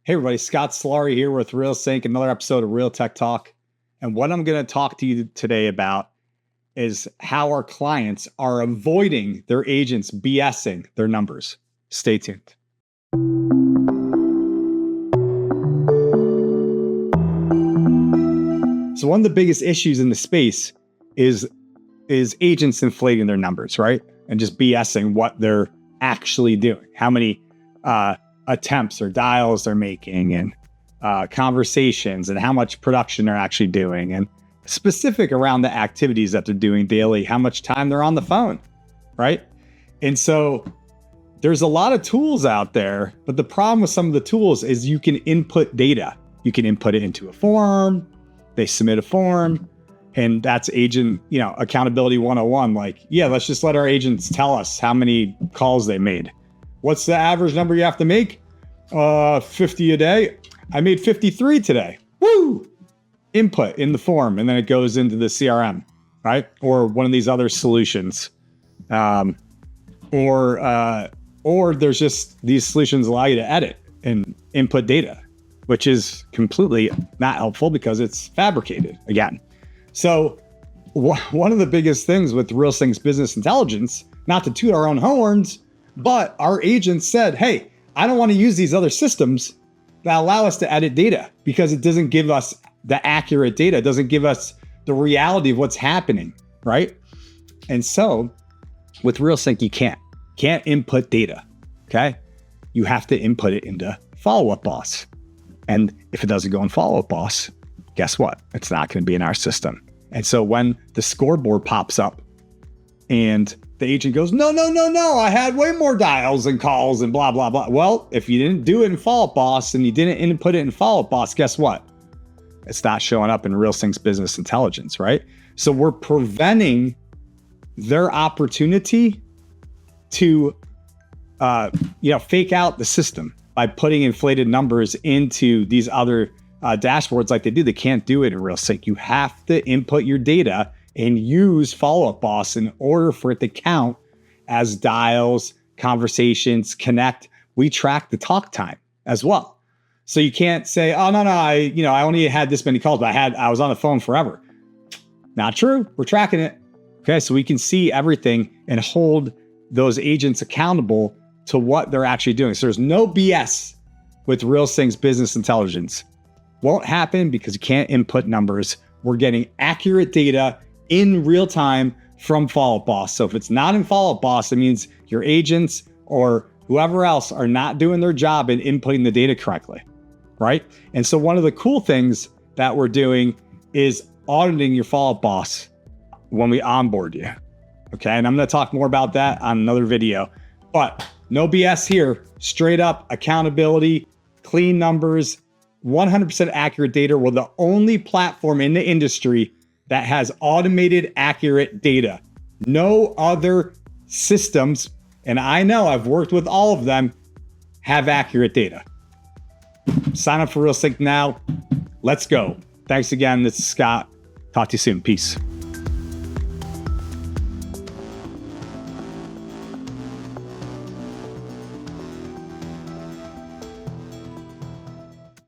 Hey everybody, Scott Sillari here with RealSynch, another episode of Real Tech Talk. And what I'm going to talk to you today about is how our clients are avoiding their agents BSing their numbers. Stay tuned. So one of the biggest issues in the space is agents inflating their numbers, right? And just BSing what they're actually doing. How many attempts or dials they're making, and conversations, and how much production they're actually doing, and specific around the activities that they're doing daily, how much time they're on the phone, right? And so there's a lot of tools out there, but the problem with some of the tools is you can input data. You can input it into a form, they submit a form, and that's agent, accountability 101. Like, yeah, let's just let our agents tell us how many calls they made. What's the average number you have to make? 50 a day. I made 53 today. Woo! Input in the form, and then it goes into the CRM, right? Or one of these other solutions. Or there's just these solutions allow you to edit and input data, which is completely not helpful because it's fabricated again. So one of the biggest things with RealSynch's business intelligence, not to toot our own horns, but our agents said, hey, I don't want to use these other systems that allow us to edit data because it doesn't give us the accurate data. It doesn't give us the reality of what's happening, right? And so with RealSynch, you can't input data, okay? You have to input it into Follow-Up Boss. And if it doesn't go in Follow-Up Boss, guess what? It's not going to be in our system. And so when the scoreboard pops up and the agent goes, no, I had way more dials and calls and blah, blah, blah. Well, if you didn't do it in Follow-Up Boss and you didn't input it in Follow-Up Boss, guess what? It's not showing up in RealSynch's business intelligence, right? So we're preventing their opportunity to, fake out the system by putting inflated numbers into these other dashboards like they do. They can't do it in RealSynch. You have to input your data and use Follow-Up Boss in order for it to count as dials, conversations, connect. We track the talk time as well. So you can't say, oh, no, I only had this many calls, but I was on the phone forever. Not true. We're tracking it. Okay, so we can see everything and hold those agents accountable to what they're actually doing. So there's no BS with RealSynch's business intelligence. Won't happen because you can't input numbers. We're getting accurate data in real time from Follow-Up Boss. So if it's not in Follow-Up Boss, it means your agents or whoever else are not doing their job in inputting the data correctly, right? And so one of the cool things that we're doing is auditing your Follow-Up Boss when we onboard you, okay? And I'm gonna talk more about that on another video, but no BS here, straight up accountability, clean numbers, 100% accurate data. We're the only platform in the industry that has automated accurate data. No other systems, and I know I've worked with all of them, have accurate data. Sign up for RealSynch now. Let's go. Thanks again. This is Scott. Talk to you soon. Peace.